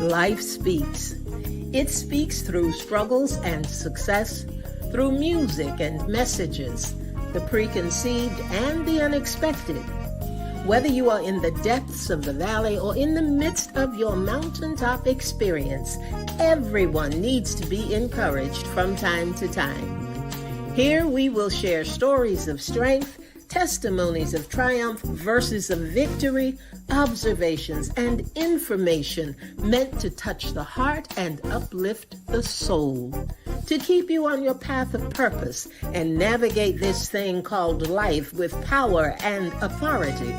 Life speaks. It speaks through struggles and success, through music and messages, the preconceived and the unexpected. Whether you are in the depths of the valley or in the midst of your mountaintop experience, everyone needs to be encouraged from time to time. Here we will share stories of strength, testimonies of triumph, verses of victory, observations, and information meant to touch the heart and uplift the soul, to keep you on your path of purpose and navigate this thing called life with power and authority.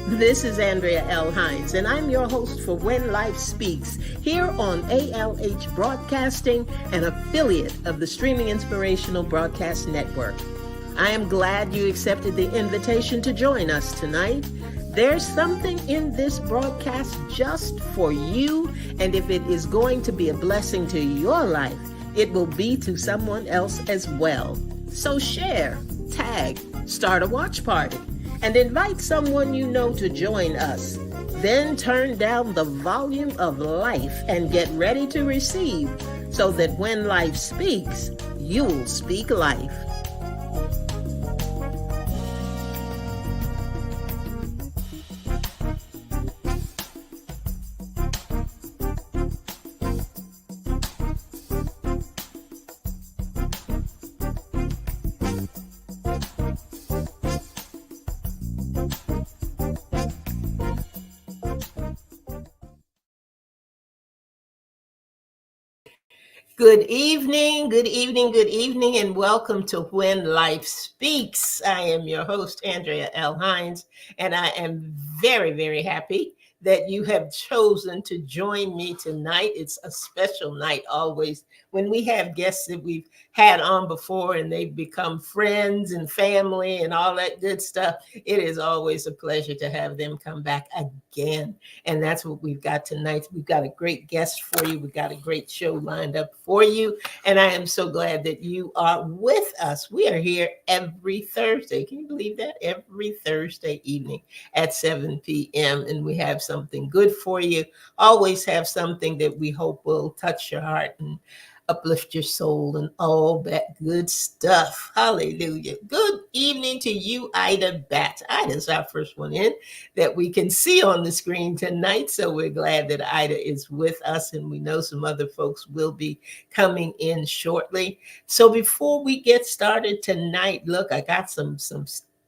This is Andrea Hines, and I'm your host for When Life Speaks, here on ALH Broadcasting, an affiliate of the Streaming Inspirational Broadcast Network. I am glad you accepted the invitation to join us tonight. There's something in this broadcast just for you, and if it is going to be a blessing to your life, it will be to someone else as well. So share, tag, start a watch party, and invite someone you know to join us. Then turn down the volume of life and get ready to receive, so that when life speaks, you'll speak life. Good evening, good evening, good evening, and welcome to When Life Speaks. I am your host, Andrea Hines, and I am very, very happy that you have chosen to join me tonight. It's a special night always when we have guests that we've had on before and they've become friends and family and all that good stuff. It is always a pleasure to have them come back again. And that's what we've got tonight. We've got a great guest for you. We've got a great show lined up for you. And I am so glad that you are with us. We are here every Thursday. Can you believe that? Every Thursday evening at 7 p.m. And we have something good for you. Always have something that we hope will touch your heart and uplift your soul and all that good stuff. Hallelujah. Good evening to you, Ida Batts. Ida's our first one in that we can see on the screen tonight. So we're glad that Ida is with us, and we know some other folks will be coming in shortly. So before we get started tonight, look, I got some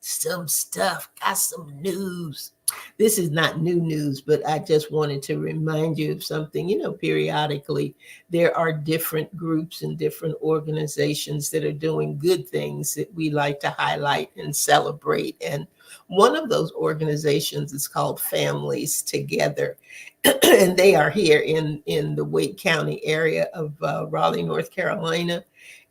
stuff, got some news. This is not new news, but I just wanted to remind you of something. You know, periodically, there are different groups and different organizations that are doing good things that we like to highlight and celebrate. And one of those organizations is called Families Together. And they are here in the Wake County area of Raleigh, North Carolina.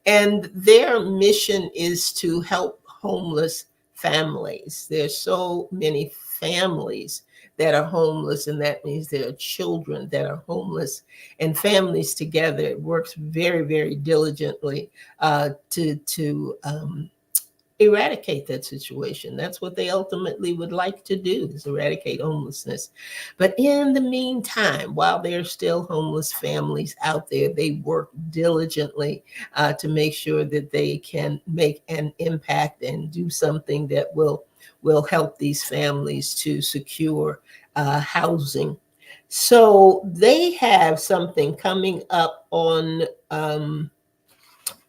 And their mission is to help homeless families. There's so many families that are homeless, and that means there are children that are homeless. And Families Together, it works very, very diligently to eradicate that situation. That's what they ultimately would like to do, is eradicate homelessness. But in the meantime, while there are still homeless families out there, they work diligently to make sure that they can make an impact and do something that will help these families to secure housing. So they have something coming up on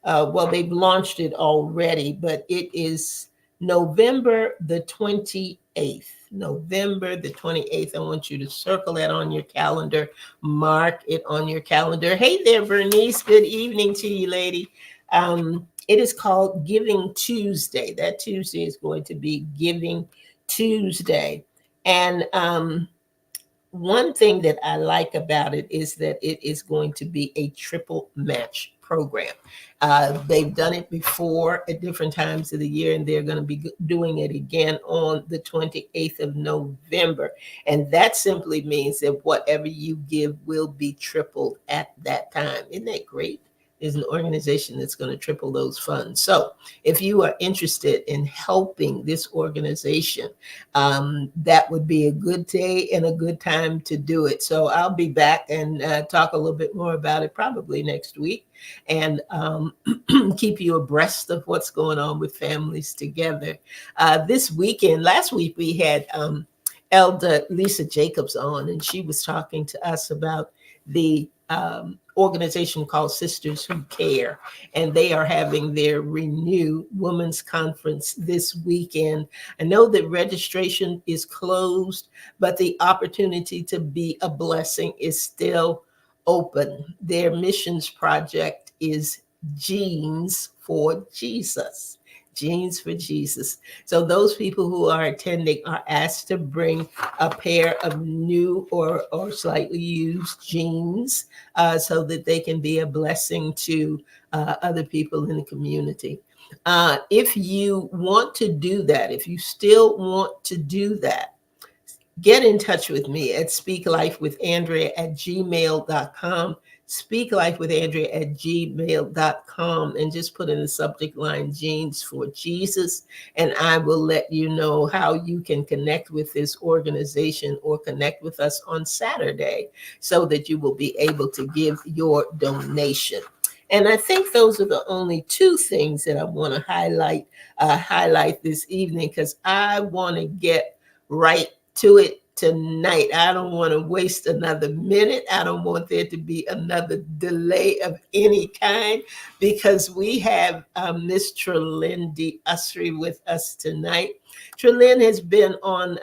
well, they've launched it already, but it is November the 28th. November the 28th. I want you to circle that on your calendar. Mark it on your calendar. Hey there, Bernice. Good evening to you, lady. It is called Giving Tuesday. That Tuesday is going to be Giving Tuesday. And one thing that I like about it is that it is going to be a triple match program. They've done it before at different times of the year, and they're going to be doing it again on the 28th of November. And that simply means that whatever you give will be tripled at that time. Isn't that great? is an organization that's going to triple those funds. So if you are interested in helping this organization, that would be a good day and a good time to do it. So I'll be back and talk a little bit more about it probably next week, and keep you abreast of what's going on with Families Together. This weekend, last week, we had Elder Lisa Jacobs on, and she was talking to us about the organization called Sisters Who Care, and they are having their Renew Women's Conference this weekend. I know that registration is closed, but the opportunity to be a blessing is still open. Their missions project is Jeans for Jesus. Jeans for Jesus. So those people who are attending are asked to bring a pair of new or slightly used jeans, so that they can be a blessing to other people in the community. If you want to do that, if you still want to do that, get in touch with me at speaklifewithandrea@gmail.com. Speaklifewithandrea@gmail.com, and just put in the subject line Jeans for Jesus, and I will let you know how you can connect with this organization or connect with us on Saturday so that you will be able to give your donation. And I think those are the only two things that I want to highlight this evening, because I want to get right to it tonight. I don't want to waste another minute. I don't want there to be another delay of any kind, because we have Miss Trelindi Usry with us tonight. Trelin has been on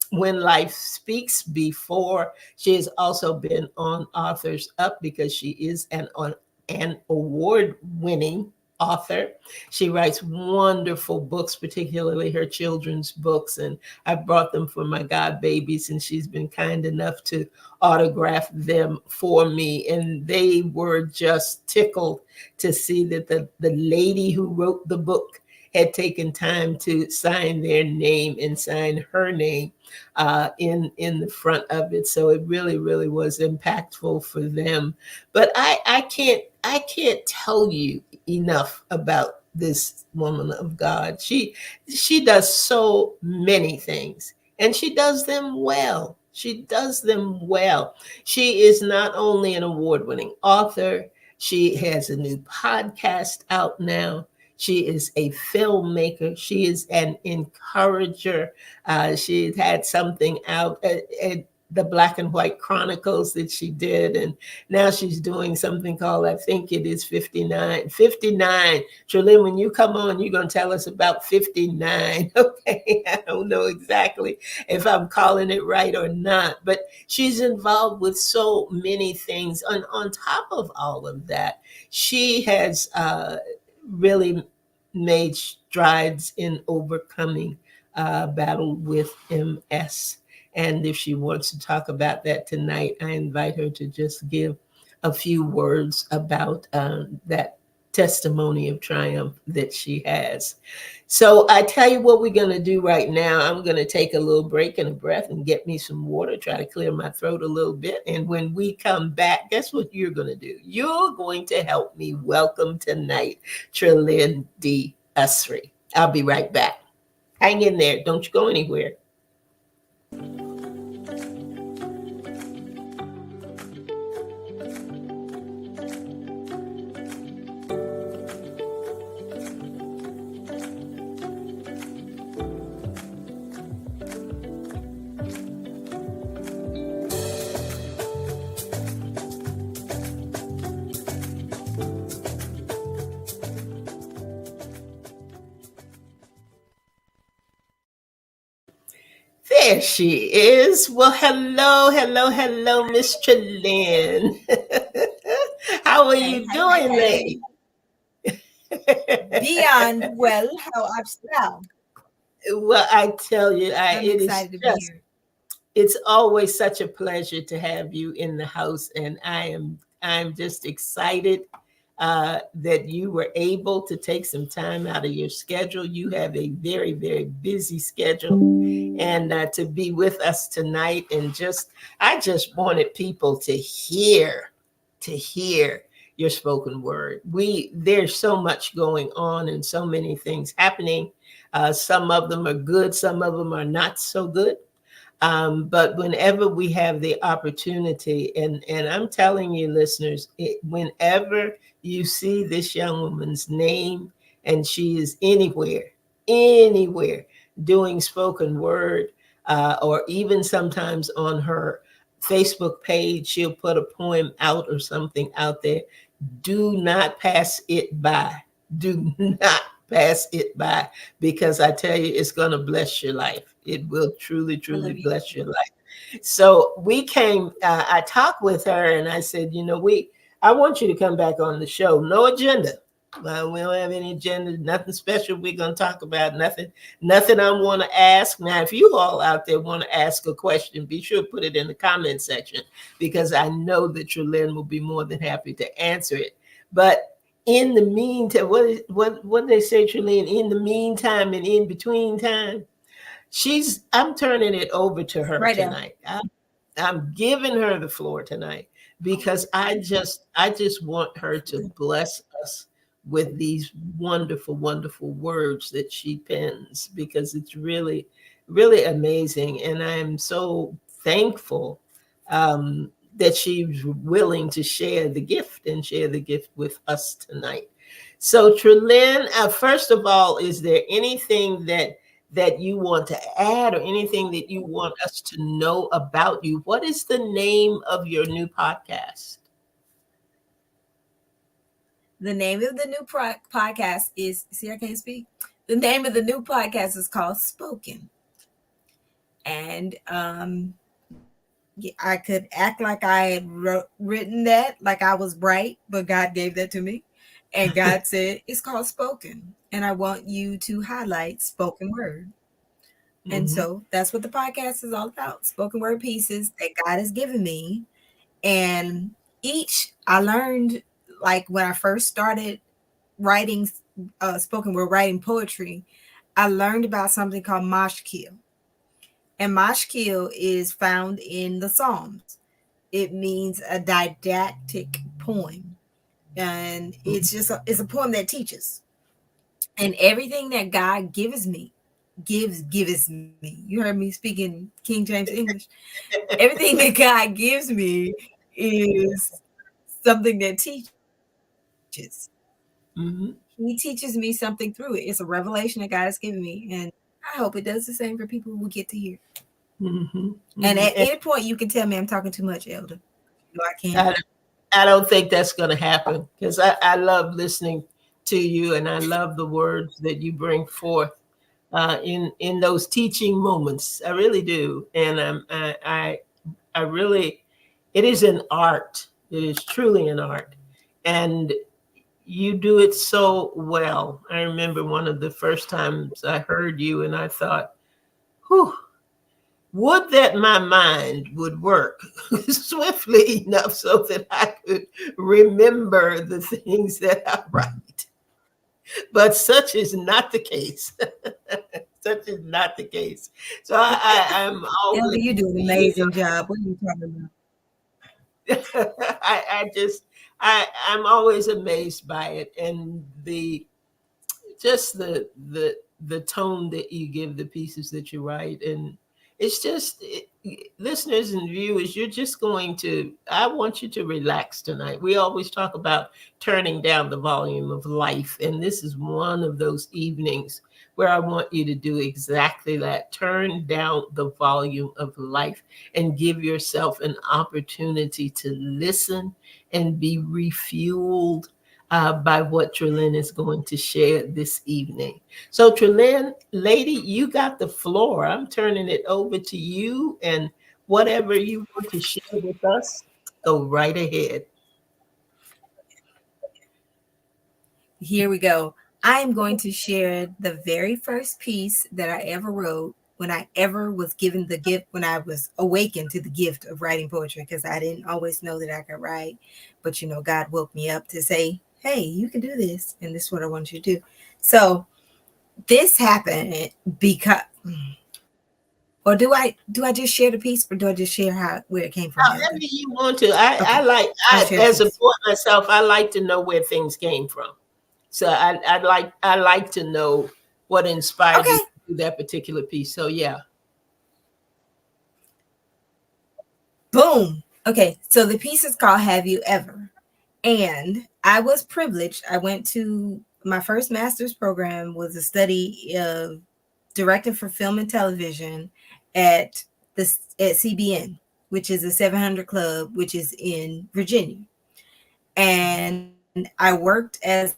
When Life Speaks before. She has also been on Authors Up, because she is an award-winning author. She writes wonderful books, particularly her children's books, and I brought them for my god babies, and she's been kind enough to autograph them for me, and they were just tickled to see that the lady who wrote the book had taken time to sign their name and sign her name in the front of it. So it really, really was impactful for them. But I can't tell you enough about this woman of God. She does so many things, and she does them well. She does them well. She is not only an award-winning author, she has a new podcast out now. She is a filmmaker. She is an encourager. She had something out at the Black and White Chronicles that she did. And now she's doing something called, I think it is 59. 59. Trelin, when you come on, you're going to tell us about 59. Okay. I don't know exactly if I'm calling it right or not, but she's involved with so many things. And on top of all of that, she has really made strides in overcoming battle with MS. And if she wants to talk about that tonight, I invite her to just give a few words about that testimony of triumph that she has. So I tell you what we're going to do right now. I'm going to take a little break and a breath and get me some water, try to clear my throat a little bit. And when we come back, guess what you're going to do? You're going to help me welcome tonight Trelin D. Usry. I'll be right back. Hang in there. Don't you go anywhere. There she is. Well, hello, Miss Trelin. How are you doing, lady? Beyond well, how now? Well, I tell you, I'm it is excited to be just, here. it's always such a pleasure to have you in the house, and I'm just excited that you were able to take some time out of your schedule. You have a very, very busy schedule, and to be with us tonight. And I just wanted people to hear your spoken word. There's so much going on and so many things happening. Some of them are good, some of them are not so good. But whenever we have the opportunity, and I'm telling you, listeners, whenever you see this young woman's name and she is anywhere doing spoken word, or even sometimes on her Facebook page, she'll put a poem out or something out there. Do not pass it by. Do not pass it by, because I tell you, it's going to bless your life. It will truly, truly Olivia. bless your life. So I talked with her and I said, I want you to come back on the show. No agenda. We don't have any agenda, nothing special we're going to talk about, nothing I want to ask. Now, if you all out there want to ask a question, be sure to put it in the comment section, because I know that Trelyn will be more than happy to answer it. But in the meantime, what they say, Trelyn, in the meantime and in between time, I'm turning it over to her Right now. tonight. I'm giving her the floor tonight, because I just want her to bless us with these wonderful, wonderful words that she pens, because it's really, really amazing. And I'm so thankful that she's willing to share the gift and share the gift with us tonight. So, Trelyn, first of all, is there anything that you want to add, or anything that you want us to know about you? What is the name of your new podcast? The name of the new podcast is, see, I can't speak. The name of the new podcast is called Spoken. And I could act like I had written that, like I was bright, but God gave that to me. And God said, it's called Spoken. And I want you to highlight spoken word. And Mm-hmm. so that's what the podcast is all about, spoken word pieces that God has given me. And each I learned, like when I first started writing spoken word, writing poetry, I learned about something called mashkil. And mashkil is found in the Psalms. It means a didactic poem. And it's a poem that teaches. And everything that God gives me. You heard me speaking King James English. Everything that God gives me is something that teaches. He Mm-hmm. teaches me something through it. It's a revelation that God has given me. And I hope it does the same for people who get to hear. Mm-hmm. And Mm-hmm. at any point, you can tell me I'm talking too much, Elder. No, I can't. I, I don't think that's going to happen, because I love listening to you, and I love the words that you bring forth in those teaching moments. I really do, and I really, it is an art. It is truly an art, and you do it so well. I remember one of the first times I heard you, and I thought, whew, would that my mind would work swiftly enough so that I could remember the things that I write. But such is not the case. Such is not the case. So I'm Elder, always, you do an you amazing job. What are you talking about? know, I'm always amazed by it, and just the tone that you give the pieces that you write. And it's just listeners and viewers, you're just going to, I want you to relax tonight. We always talk about turning down the volume of life, and this is one of those evenings where I want you to do exactly that. Turn down the volume of life and give yourself an opportunity to listen and be refueled by what Trelyn is going to share this evening. So, Trelyn, lady, you got the floor. I'm turning it over to you, and whatever you want to share with us, go right ahead. Here we go. I am going to share the very first piece that I ever wrote when I ever was given the gift, when I was awakened to the gift of writing poetry, because I didn't always know that I could write. But, God woke me up to say, hey, you can do this. And this is what I want you to do. So this happened because Or do I just share the piece, or do I just share how where it came from, However Heather? you want to. I Okay, like, I'll share the as a piece. poet myself, I like to know where things came from. So I like to know what inspired you Okay, to do that particular piece. So yeah. boom. Okay, so the piece is called "Have You Ever," and I was privileged. I went to my first master's program was a study of directing for film and television at at CBN, which is a 700 Club, which is in Virginia. And I worked as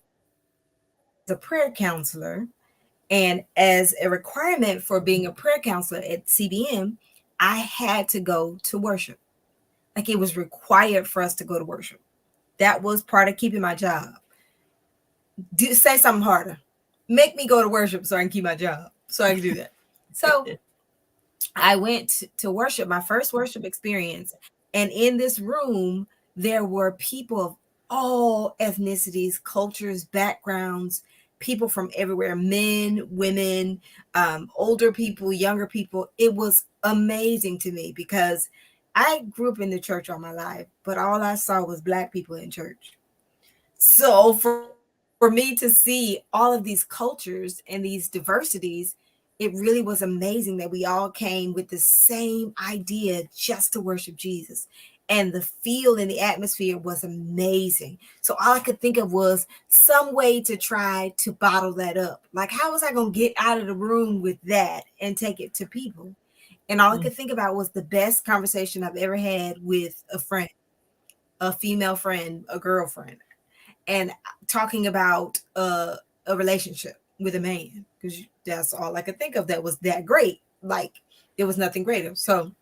a prayer counselor. And as a requirement for being a prayer counselor at CBN, I had to go to worship. Like it was required for us to go to worship. That was part of keeping my job. Say something harder. Make me go to worship so I can keep my job. So I can do that. So I went to worship, my first worship experience. And in this room, there were people of all ethnicities, cultures, backgrounds, people from everywhere, men, women, older people, younger people. It was amazing to me because I grew up in the church all my life, but all I saw was Black people in church. So for me to see all of these cultures and these diversities, it really was amazing that we all came with the same idea just to worship Jesus. And the feel and the atmosphere was amazing. So all I could think of was some way to try to bottle that up. Like, how was I going to get out of the room with that and take it to people? And all I could think about was the best conversation I've ever had with a friend, a female friend, a girlfriend, and talking about a relationship with a man, because that's all I could think of that was that great. Like, there was nothing greater. So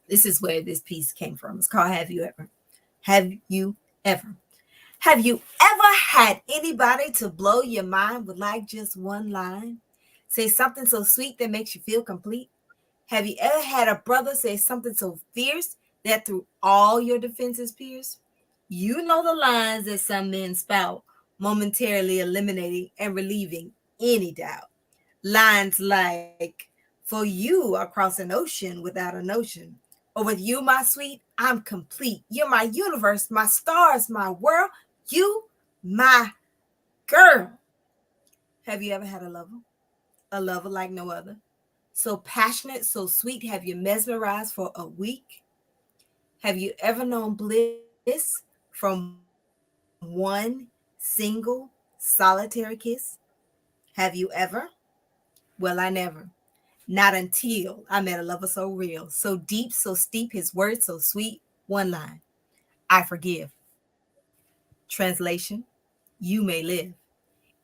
this is where this piece came from. It's called "Have You Ever." Have you ever? Have you ever had anybody to blow your mind with like just one line? Say something so sweet that makes you feel complete. Have you ever had a brother say something so fierce that through all your defenses pierce? You know the lines that some men spout, momentarily eliminating and relieving any doubt. Lines like, "For you across an ocean without a notion," or "With you, my sweet, I'm complete. You're my universe, my stars, my world. You, my girl." Have you ever had a lover like no other? So passionate, so sweet, have you mesmerized for a week? Have you ever known bliss from one single solitary kiss? Have you ever? Well, I never. Not until I met a lover so real, so deep, so steep, his words so sweet. One line: I forgive. Translation: you may live.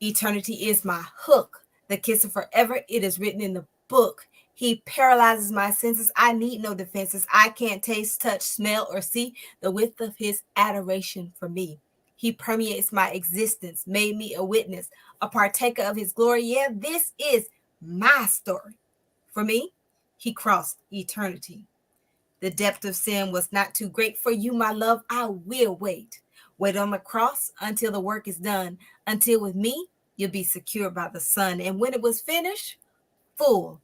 Eternity is my hook. The kiss of forever, it is written in the book. He paralyzes my senses. I need no defenses. I can't taste, touch, smell, or see the width of his adoration for me. He permeates my existence, made me a witness, a partaker of his glory. Yeah, this is my story. For me, he crossed eternity. The depth of sin was not too great for you, my love. I will wait. Wait on the cross until the work is done. Until with me, you'll be secured by the Son. And when it was finished, full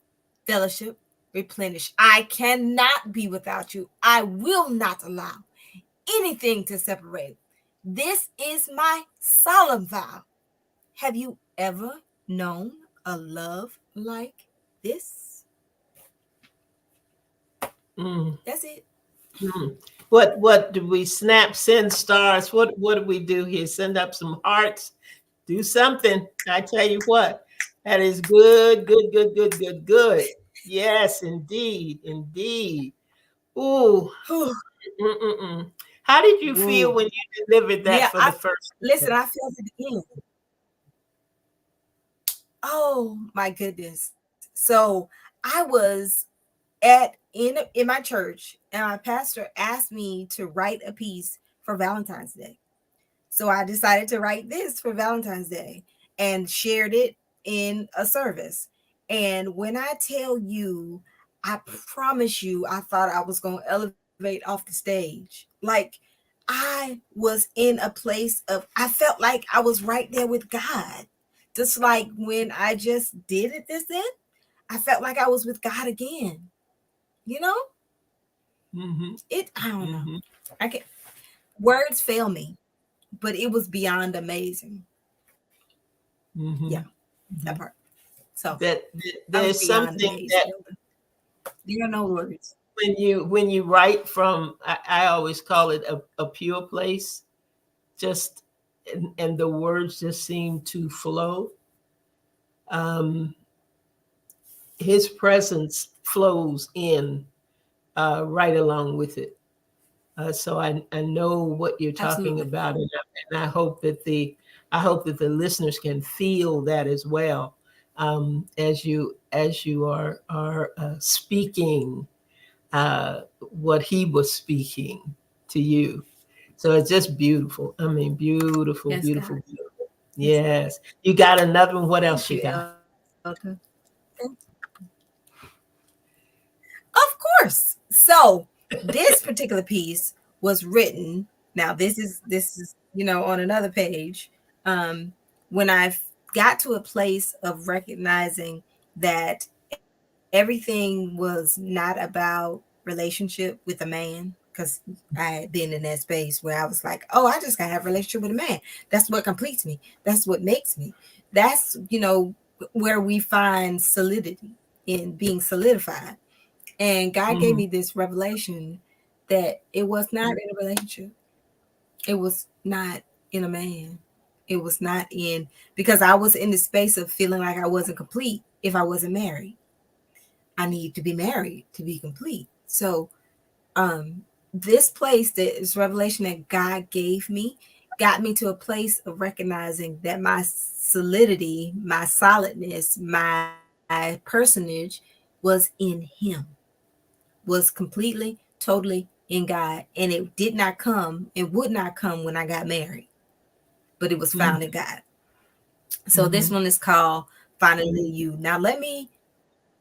fellowship replenished. I cannot be without you. I will not allow anything to separate. This is my solemn vow. Have you ever known a love like this? Mm, That's it. mm. What do we snap? Send stars? What do we do here? Send up some hearts. Do something. I tell you what, that is good, good, good, good, good, good. Yes, indeed, indeed. Ooh, mm-mm-mm. How did you feel Whoa. when you delivered Yeah, that for I the first listen, time? I felt it again. Oh my goodness. So I was in my church, and my pastor asked me to write a piece for Valentine's Day. So I decided to write this for Valentine's Day and shared it in a service. And when I tell you, I promise you, I thought I was going to elevate off the stage. Like, I was in a place of, I felt like I was right there with God. Just like when I just did it this then, I felt like I was with God again. You know, Mm-hmm. I don't know. Mm-hmm. I can words fail me, but it was beyond amazing. Yeah, Mm-hmm. that Mm-hmm. part. So That I was there's beyond something amazed, that Elder. There are no words. when you write from, I always call it a pure place, just and the words just seem to flow. Um, his presence flows in right along with it. So I know what you're talking Absolutely. about, and I hope that the listeners can feel that as well, as you are speaking what he was speaking to you. So it's just beautiful. I mean, beautiful, Yes, beautiful, God. beautiful. Yes. Yes, you got another one. What else Thank you you, got? Elder. Of course. So this particular piece was written. Now this is on another page. Um, when I got to a place of recognizing that everything was not about relationship with a man, because I had been in that space where I was like, oh, I just gotta have a relationship with a man. That's what completes me. That's what makes me. That's where we find solidity in being solidified. And God gave Mm-hmm. me this revelation that it was not in a relationship. It was not in a man. It was not in, because I was in the space of feeling like I wasn't complete if I wasn't married. I need to be married to be complete. So, this place, this revelation that God gave me, got me to a place of recognizing that my solidity, my solidness, my personage was in Him, was completely, totally in God. And it did not come and would not come when I got married, but it was found in God. So this Mm-hmm. one is called Finally You. Now, let me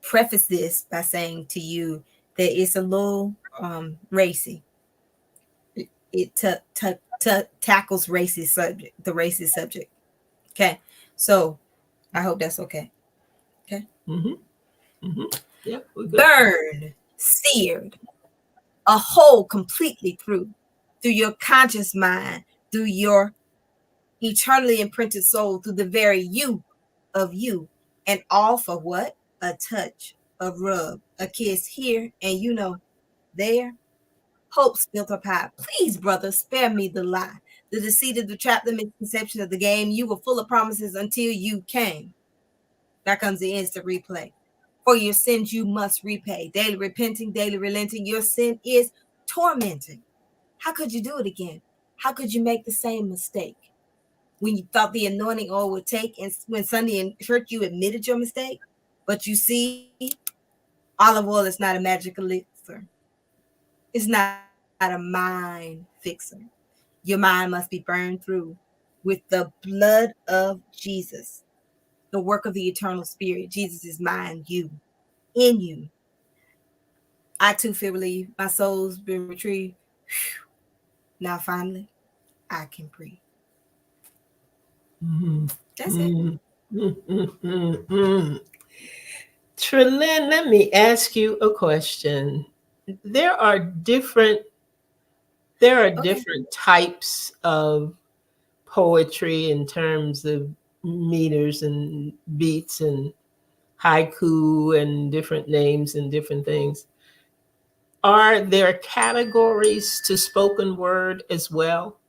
preface this by saying to you that it's a little racy. It tackles racist subject, the racist subject. Okay. So I hope that's okay. Okay. Mm-hmm. Mm-hmm. Yeah, we're good. Burn, seared, a hole completely through your conscious mind, through your eternally imprinted soul, through the very you of you, and all for what? A touch, a rub, a kiss here, and there. Hope spilled her pie. Please, brother, spare me the lie, the deceit of the trap, the misconception of the game. You were full of promises until you came. There comes the instant replay. For your sins you must repay. Daily repenting, daily relenting. Your sin is tormenting. How could you do it again? How could you make the same mistake? When you thought the anointing oil would take, and when Sunday in church you admitted your mistake? But you see, olive oil is not a magic elixir. It's not a mind fixer. Your mind must be burned through with the blood of Jesus, the work of the eternal spirit. Jesus is mine, you, in you. I too feel relieved. My soul's been retrieved. Now finally, I can breathe. Mm-hmm. That's it. Mm-hmm. Mm-hmm. Trillin, let me ask you a question. There are different there are Okay. different types of poetry in terms of meters and beats and haiku and different names and different things. Are there categories to spoken word as well?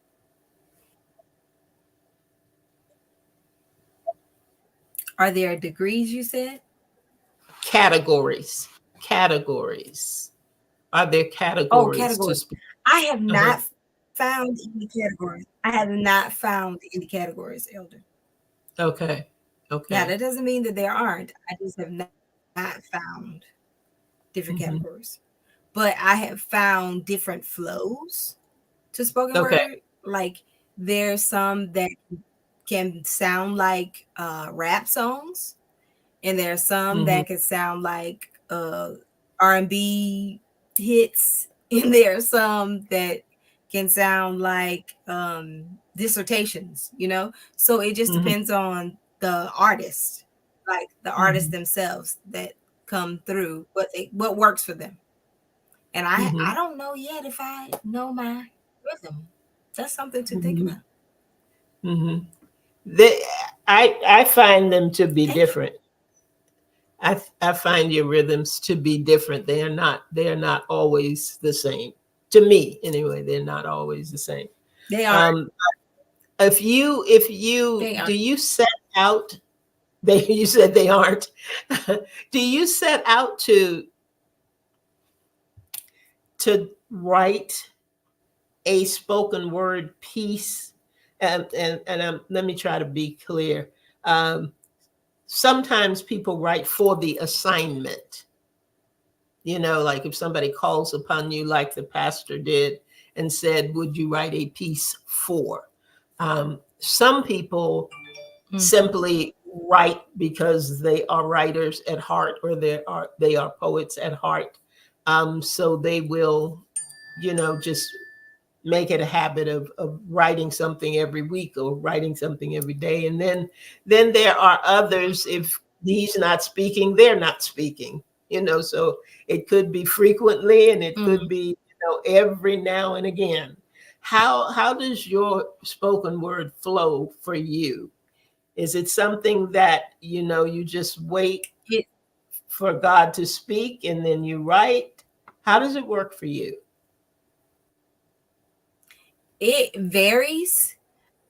Are there degrees you said? Categories. Categories. Are there Oh, categories to categories. speak? I have Uh-huh. not found any categories. I have not found any categories, Elder. Okay. Now, Okay. that doesn't mean that there aren't. I just have not found different categories. Hmm. But I have found different flows to spoken word. Okay. Like there's some that can sound like rap songs, and there are some Hmm. that can sound like R&B hits, and there are some that can sound like dissertations. So it just Hmm. depends on the artist, like the artists Hmm. themselves, that come through what works for them. And I Mm-hmm. don't know yet if I know my rhythm. That's something to think Mm-hmm. about. Mm-hmm. They, I find them to be Thank you. different. I find your rhythms to be different. They are not always the same. To me, anyway, they're not always the same. They are. Um, if you They are. do you set out they you said they aren't. Do you set out to write a spoken word piece? And let me try to be clear. Um, Sometimes people write for the assignment. Like if somebody calls upon you, like the pastor did, and said, "Would you write a piece for?" Some people Mm-hmm. simply write because they are writers at heart, or they are poets at heart. So they will, just make it a habit of writing something every week or writing something every day. And then there are others, if he's not speaking, they're not speaking. So it could be frequently, and it Mm-hmm. could be, every now and again. How does your spoken word flow for you? Is it something that, you just wait It for God to speak and then you write? How does it work for you? it varies.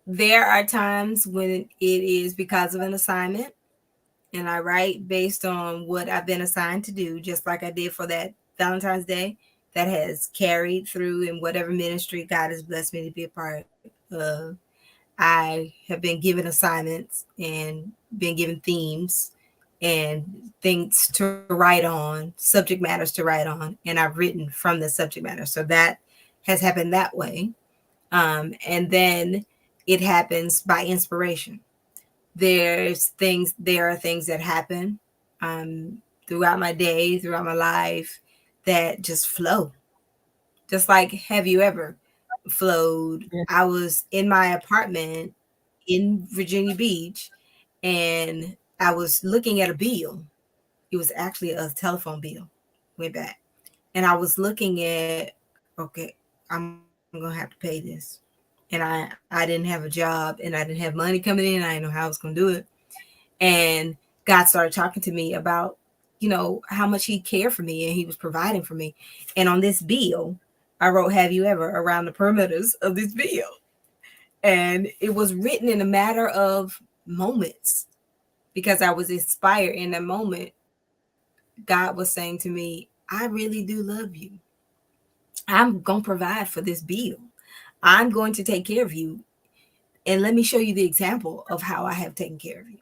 There are times when it is because of an assignment, and I write based on what I've been assigned to do, just like I did for that Valentine's Day that has carried through in whatever ministry God has blessed me to be a part of. I have been given assignments and been given themes and things to write on, subject matters to write on, and I've written from the subject matter. So that has happened that way. And then it happens by inspiration. There are things that happen throughout my day, throughout my life, that just flow. Just like, have you ever flowed? Yeah. I was in my apartment in Virginia Beach, and I was looking at a bill. It was actually a telephone bill way back. And I was looking at, okay, I'm gonna have to pay this. And I didn't have a job, and I didn't have money coming in. I didn't know how I was gonna do it. And God started talking to me about, how much He cared for me and He was providing for me. And on this bill, I wrote, "Have you ever?" around the perimeters of this bill. And it was written in a matter of moments because I was inspired in that moment. God was saying to me, "I really do love you. I'm going to provide for this bill. I'm going to take care of you. And let me show you the example of how I have taken care of you."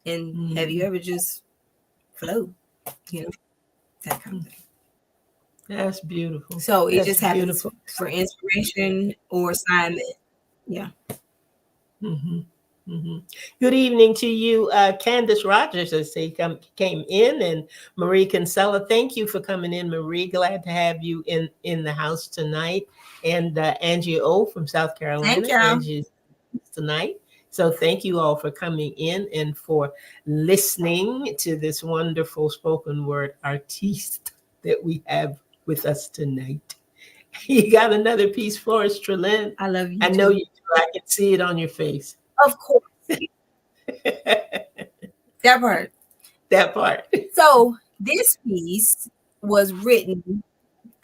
And have you Mhm. ever just flow, you know, that kind of thing? That's beautiful. So it That's just happens beautiful. for inspiration or assignment. Yeah. Hmm. Hmm. Good evening to you, Candace Rogers. I see came in, and Marie Kinsella. Thank you for coming in, Marie. Glad to have you in the house tonight. And Angie O from South Thank Carolina. y'all. Angie's tonight. So thank you all for coming in and for listening to this wonderful spoken word artiste that we have with us tonight. You got another piece for us, Trelyn? I love you I know too. you do. I can see it on your face. Of course. That part. That part. So this piece was written,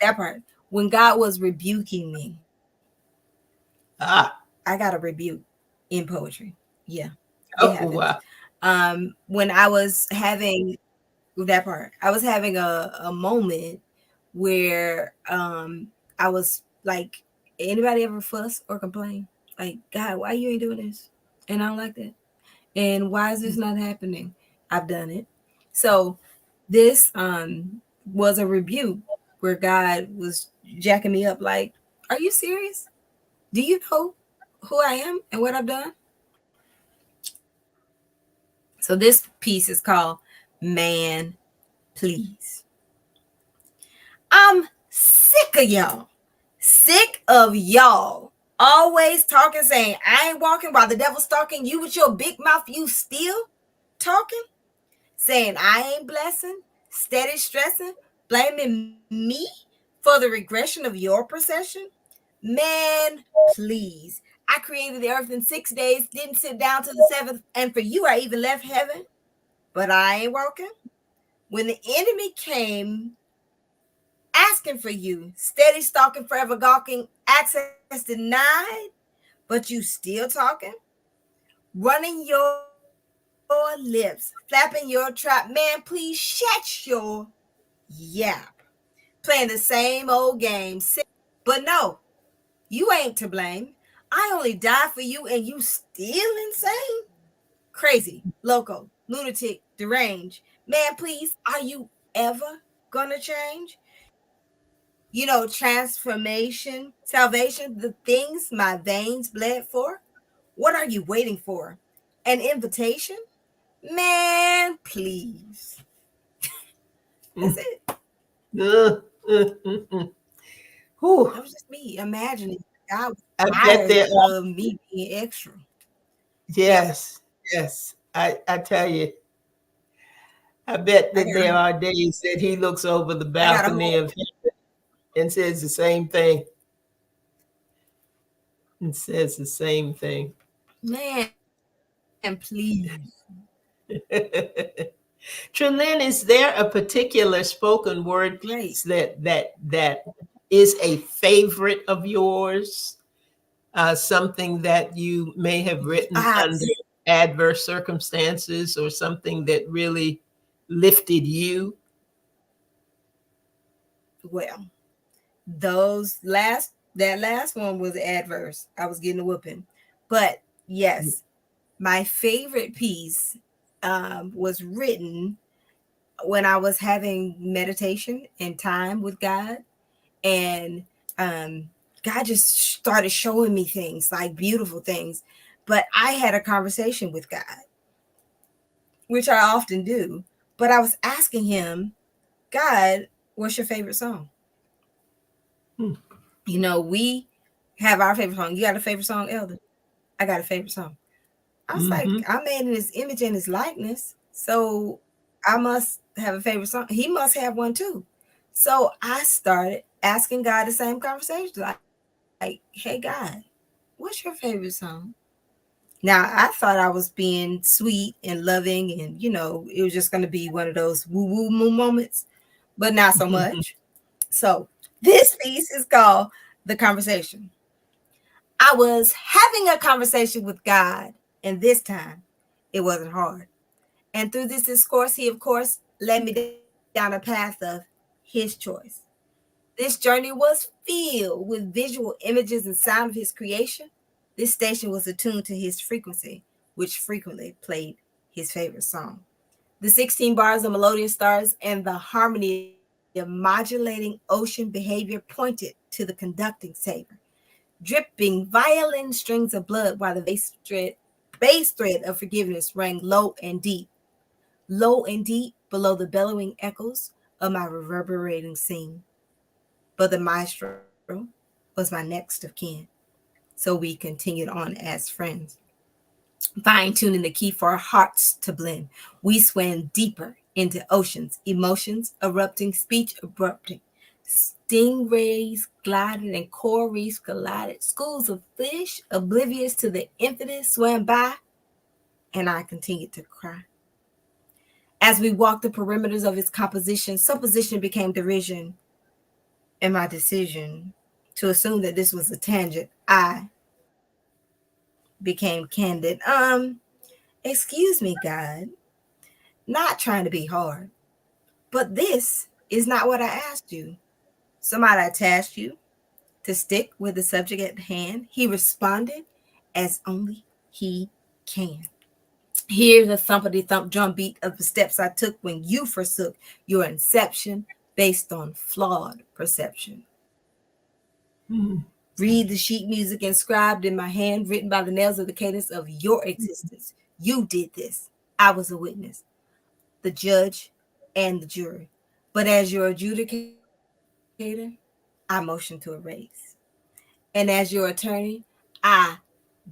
that part, when God was rebuking me. Ah, I got a rebuke in poetry. Yeah, it oh, happens. wow. When I was having that part, I was having a moment where I was like, anybody ever fuss or complain? Like, God, why you ain't doing this? And I don't like that. And why is this not happening? I've done it. So this was a rebuke where God was jacking me up like, are you serious? Do you know who I am and what I've done? So this piece is called Man Please. I'm sick of y'all. Sick of y'all always talking, saying, I ain't walking while the devil's stalking you with your big mouth. You still talking, saying, I ain't blessing, steady stressing, blaming me for the regression of your procession? Man, please. I created the earth in 6 days, didn't sit down to the seventh, and for you, I even left heaven. But I ain't working. When the enemy came asking for you, steady stalking, forever gawking, access denied, but you still talking, running your lips, flapping your trap. Man, please shut your yap. Playing the same old game, but no, you ain't to blame. I only died for you and you still insane? Crazy, loco, lunatic, deranged. Man, please, are you ever gonna change? Transformation, salvation, the things my veins bled for. What are you waiting for? An invitation? Man, please. That's Mm. it. Uh, uh, uh, uh. Whew. That was just me imagining God was I bet tired there are, of me being extra. Yep. yes, yes. I tell you, I bet I that got there a are days that he looks over the I got a balcony whole of heaven and says the same thing. And says the same thing. man, please. Trelyn, is there a particular spoken word Great. piece that is a favorite of yours? Something that you may have written under adverse circumstances, or something that really lifted you? Well, that last one was adverse. I was getting a whooping. But yes, my favorite piece was written when I was having meditation and time with God. And um, God just started showing me things, like beautiful things. But I had a conversation with God, which I often do. But I was asking him, God, what's your favorite song? Hmm. We have our favorite song. You got a favorite song, Elder? I got a favorite song. I was like, Mm-hmm. I'm made in his image and his likeness. So I must have a favorite song. He must have one too. So I started asking God the same conversation, like, hey, God, what's your favorite song? Now, I thought I was being sweet and loving, and, it was just going to be one of those woo woo moo moments, but not so much. So this piece is called The Conversation. I was having a conversation with God, and this time it wasn't hard. And through this discourse, he, of course, led me down a path of his choice. This journey was filled with visual images and sound of his creation. This station was attuned to his frequency, which frequently played his favorite song. The 16 bars of melodious stars and the harmony of modulating ocean behavior pointed to the conducting saber, dripping violin strings of blood while the bass thread of forgiveness rang low and deep below the bellowing echoes of my reverberating scene. But the maestro was my next of kin, so we continued on as friends, fine tuning the key for our hearts to blend. We swam deeper into oceans, emotions erupting, speech abrupting. Stingrays glided and coral reefs collided. Schools of fish, oblivious to the infinite, swam by, and I continued to cry. As we walked the perimeters of its composition, supposition became derision, and my decision to assume that this was a tangent, I became candid. Excuse me, God, not trying to be hard, but this is not what I asked you. Somebody tasked you to stick with the subject at hand. He responded as only he can. Hear the thumpity thump drum beat of the steps I took when you forsook your inception based on flawed perception. Mm-hmm. Read the sheet music inscribed in my hand, written by the nails of the cadence of your existence. You did this. I was a witness, the judge, and the jury. But as your adjudicator, I motioned to erase. And as your attorney, I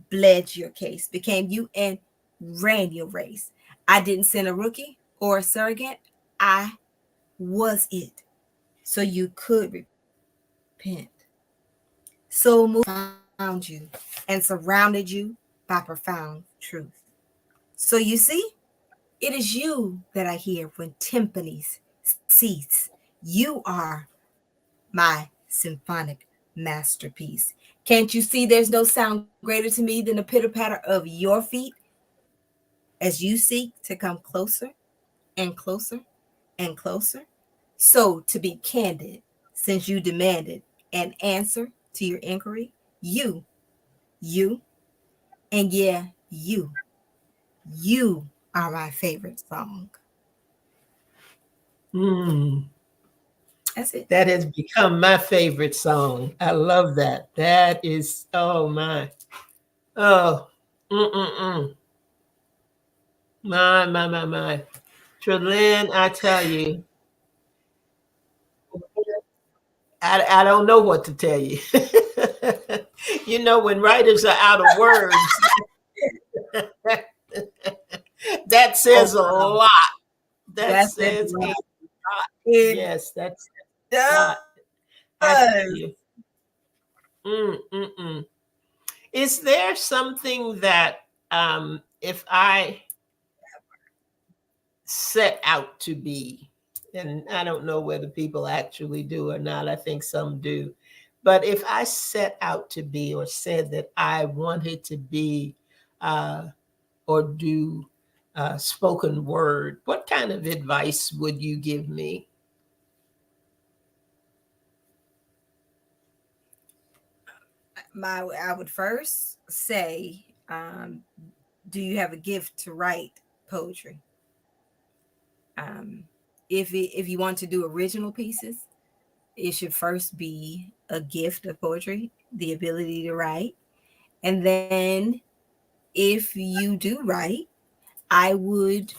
bled your case, became you, and ran your race. I didn't send a rookie or a surrogate. I was it so you could repent. So moved found you and surrounded you by profound truth. So you see, it is you that I hear when timpanis cease. You are my symphonic masterpiece. Can't you see there's no sound greater to me than the pitter patter of your feet as you seek to come closer and closer and closer? So, to be candid, since you demanded an answer to your inquiry, you, and yeah, you are my favorite song. Mm, That's it. that has become my favorite song. I love that. That is, oh my. Oh, mm-mm-mm. My. Trelyn, I tell you, I don't know what to tell you. When writers are out of words, that Oh says a wow, lot. That that's it. says a lot. It Yes, that's a lot. I does. tell you. Mm. Is there something that, if I set out to be, and I don't know whether people actually do or not, I think some do, but if I set out to be or said that I wanted to be uh, or do spoken word, what kind of advice would you give me? I would first say, do you have a gift to write poetry? Um, if you want to do original pieces, it should first be a gift of poetry, the ability to write. And then if you do write, I would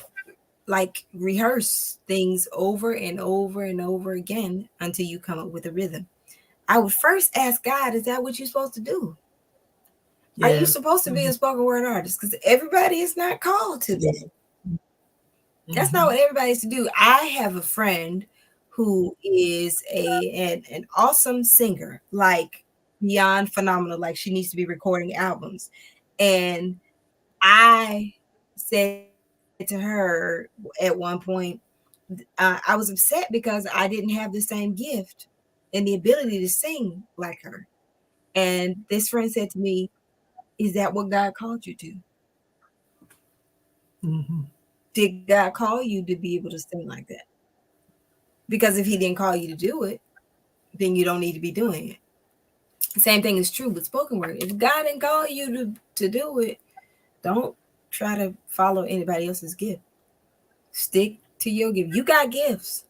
like rehearse things over and over and over again until you come up with a rhythm. I would first ask God, is that what you're supposed to do? Are you Yeah. supposed to be Mhm. a spoken word artist? Because everybody is not called to Yes. that. That's not Hmm. what everybody's to do. I have a friend who is an awesome singer, like beyond phenomenal. Like she needs to be recording albums. And I said to her at one point, I was upset because I didn't have the same gift and the ability to sing like her. And this friend said to me, "Is that what God called you to? Hmm. Did God call you to be able to sing like that? Because if He didn't call you to do it, then you don't need to be doing it." Same thing is true with spoken word. If God didn't call you to do it, don't try to follow anybody else's gift. Stick to your gift. You got gifts,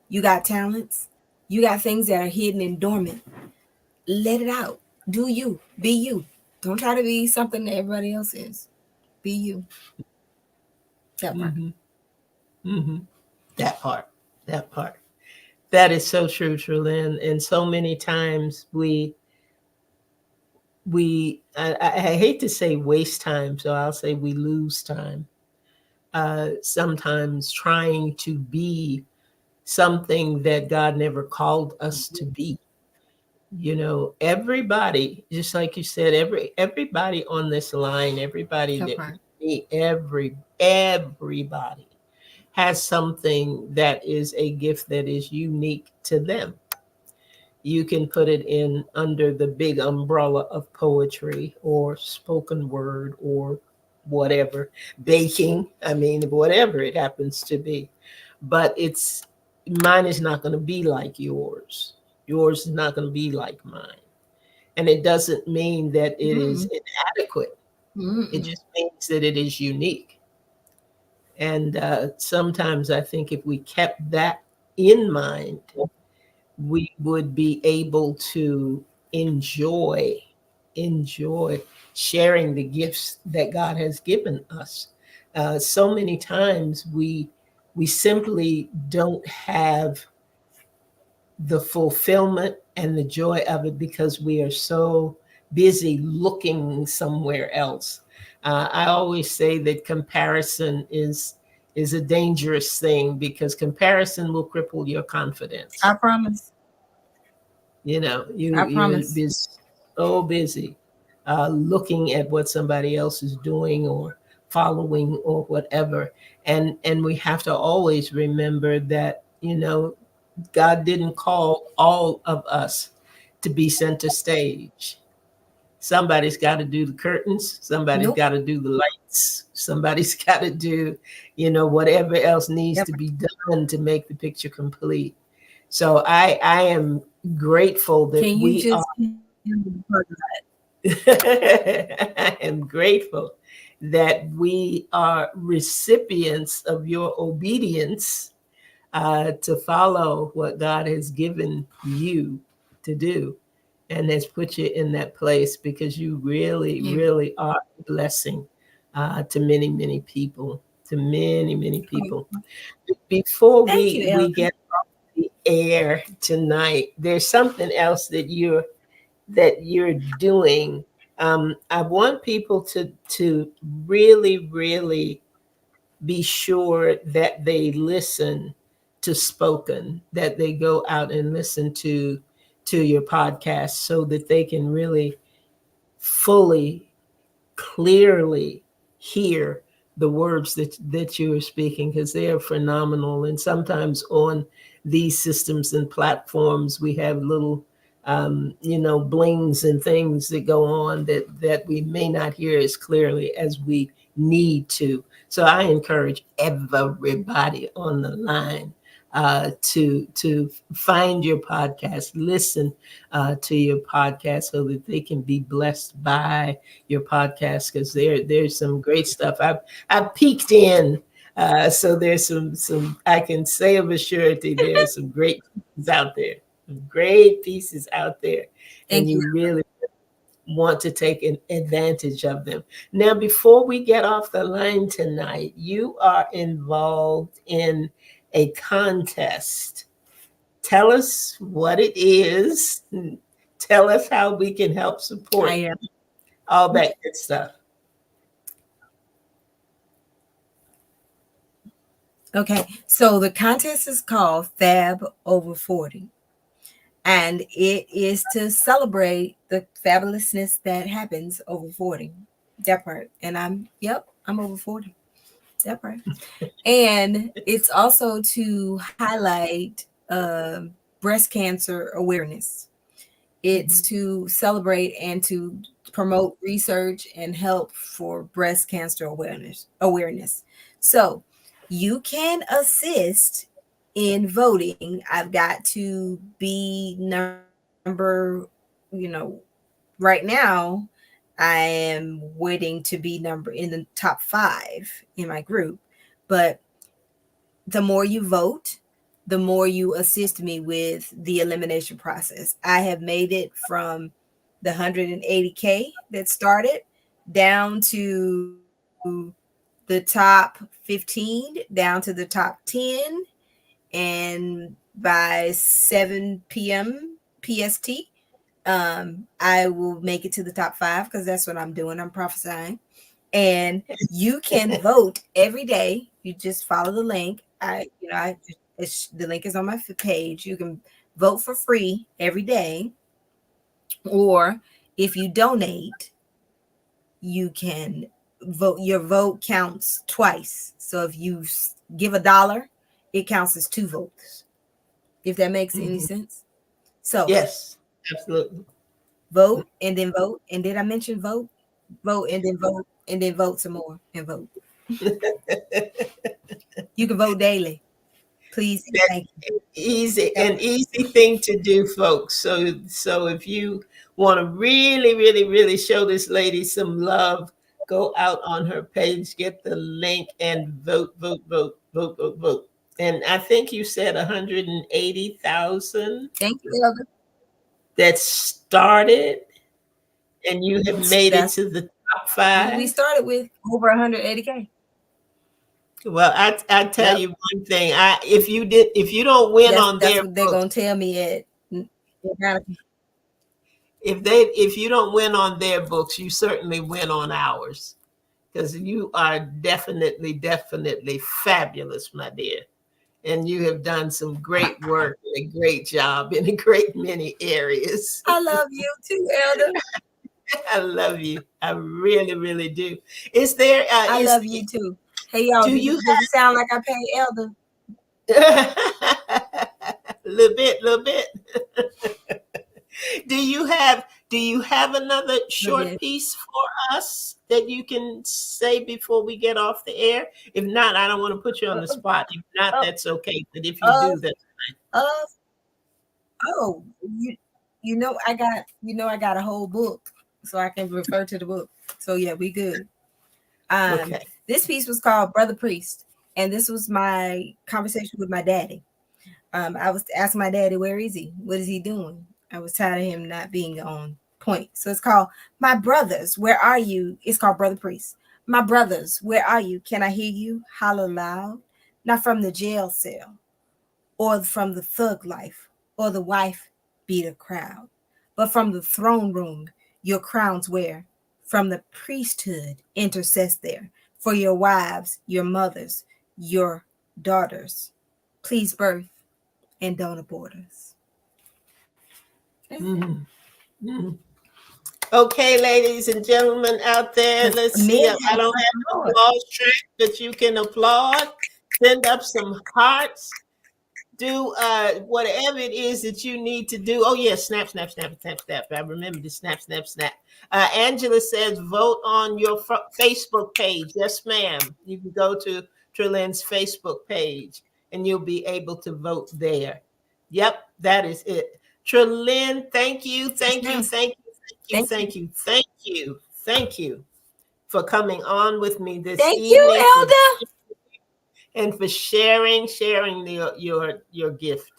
you got talents, you got things that are hidden and dormant. Let it out. Do you. Be you. Don't try to be something that everybody else is. Be you. That part. Hmm. Hmm. That part. That part. That is so true, Trulyn. And so many times I hate to say waste time, so I'll say we lose time. Sometimes trying to be something that God never called us to be. Everybody, just like you said, everybody on this line, everybody That that part. me, everybody has something that is a gift that is unique to them. You can put it in under the big umbrella of poetry or spoken word or whatever, baking, I mean, whatever it happens to be. But mine is not going to be like yours. Yours is not going to be like mine. And it doesn't mean that it is Mm-mm. inadequate. It Mm-mm. just means that it is unique. And sometimes I think if we kept that in mind, we would be able to enjoy sharing the gifts that God has given us. So many times we simply don't have the fulfillment and the joy of it because we are so busy looking somewhere else. I always say that comparison is a dangerous thing because comparison will cripple your confidence. I promise. You know, I you're promise. so busy looking at what somebody else is doing or following or whatever, and we have to always remember that, you know, God didn't call all of us to be center stage. Somebody's got to do the curtains, somebody's Nope. got to do the lights, somebody's got to do, you know, whatever else needs Yep. to be done to make the picture complete. So I am grateful that Can you we are just I am grateful that we are recipients of your obedience to follow what God has given you to do and has put you in that place, because you really, yeah. really are a blessing to many, many people, to many, many Oh, people. Before thank you, we Elder. get the air tonight, there's something else that you're doing. I want people to really, really be sure that they listen to spoken, that they go out and listen to your podcast so that they can really fully, clearly hear the words that you are speaking, because they are phenomenal. And sometimes on these systems and platforms, we have little, you know, blings and things that go on that we may not hear as clearly as we need to. So I encourage everybody on the line to find your podcast, listen to your podcast, so that they can be blessed by your podcast, because there's some great stuff. I've peeked in, so there's some I can say of a surety there's some great pieces out there, some great pieces out there, and Thank you. you really want to take an advantage of them. Now, before we get off the line tonight, you are involved in a contest. Tell us what it is. Tell us how we can help I support am. all that good stuff. Okay. So the contest is called Fab Over 40. And it is to celebrate the fabulousness that happens over 40. That part. And I'm over 40. That part. And it's also to highlight breast cancer awareness. It's Mhm. to celebrate and to promote research and help for breast cancer awareness. So you can assist in voting. I've got to be right now I am waiting to be number in the top 5 in my group. But the more you vote, the more you assist me with the elimination process. I have made it from the 180K that started down to the top 15, down to the top 10, and by 7 p.m. PST, I will make it to the top 5, because that's what I'm doing. I'm prophesying. And you can vote every day. You just follow the link. The link is on my page. You can vote for free every day, or if you donate, you can vote. Your vote counts twice. So if you give $1, it counts as 2 votes. If that makes any Mhm. sense. So Yes, absolutely. vote and then vote. And did I mention vote? Vote and then vote and then vote some more and vote. You can vote daily. Please and That's thank you. easy, That an part. easy thing to do, folks. So if you want to really, really, really show this lady some love, go out on her page, get the link, and vote, vote, vote, vote, vote, vote. And I think you said 180,000 Thank you, Elder. that started, and you have made it That's to the top we five. started with over 180K. Well, I tell Yep. you one thing. If you don't win That's on that's their what they're books, gonna tell me at if you don't win on their books, you certainly win on ours. because you are definitely, definitely fabulous, my dear. And you have done some great work and a great job in a great many areas. I love you too, Elder. I love you. I really, really do. Is there, I is, love you too. Hey, y'all, do you does it sound like I pay Elder? have, a little bit. Do you have another A short bit. piece for us that you can say before we get off the air? If not, I don't want to put you on Uh, the spot. If not, uh, that's okay. But if you uh, do, that. uh, oh, I got a whole book, so I can refer to the book. So yeah, we good. Um, Okay. this piece was called Brother Priest, and this was my conversation with my daddy. I was asking my daddy, where is he? What is he doing? I was tired of him not being on point. So it's called My Brothers, Where Are You? It's called Brother Priest. My brothers, where are you? Can I hear you? Holler loud. Not from the jail cell, or from the thug life, or the wife beater crowd, but from the throne room your crowns wear, from the priesthood intercess there, for your wives, your mothers, your daughters. Please birth and don't abort us. Mhm. Mhm. Okay, ladies and gentlemen out there, Because let's men see. I have don't suffered have the Lord. applause track, but you can applaud. Send up some hearts. Do whatever it is that you need to do. Oh yeah, snap, snap, snap, snap, snap. I remember to snap, snap, snap. Angela says vote on your Facebook page. Yes, ma'am. You can go to Trilyn's Facebook page and you'll be able to vote there. Yep, that is it. Trilyn, thank you, Yes, thank you, ma'am. thank you, thank you, Thank you. thank you, thank you, thank you for coming on with me this Thank you, evening, for Elder. and for sharing your gift,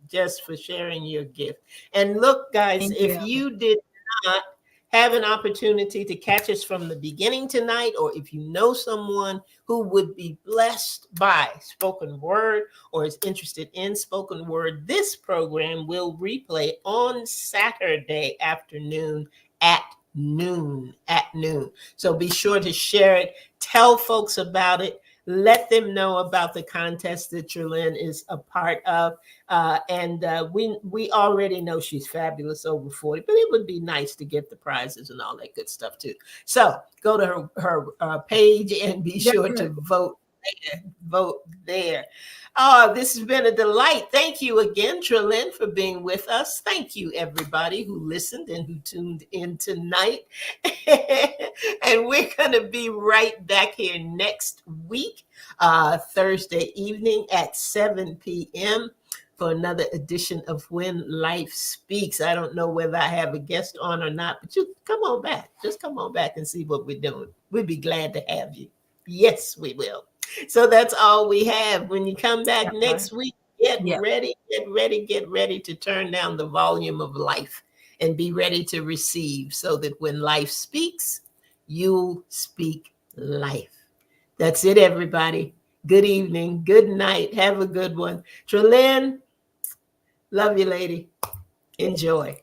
just for sharing your gift. And look, guys, Thank you, if Elder. you did not have an opportunity to catch us from the beginning tonight, or if you know someone who would be blessed by spoken word or is interested in spoken word, this program will replay on Saturday afternoon at noon. So be sure to share it, tell folks about it, let them know about the contest that Trelyn is a part of. And we already know she's fabulous over 40, but it would be nice to get the prizes and all that good stuff too. So go to her page and be That's sure right. to vote there. Vote there. Oh, this has been a delight. Thank you again, Trelyn, for being with us. Thank you, everybody who listened and who tuned in tonight. And we're going to be right back here next week, Thursday evening at 7 p.m. for another edition of When Life Speaks. I don't know whether I have a guest on or not, but you come on back. Just come on back and see what we're doing. We'd be glad to have you. Yes, we will. So that's all we have. When you come back That part. next week, get Yeah. ready, get ready, get ready to turn down the volume of life and be ready to receive so that when life speaks, you speak life. That's it, everybody. Good evening. Good night. Have a good one. Trelyn, love you, lady. Enjoy.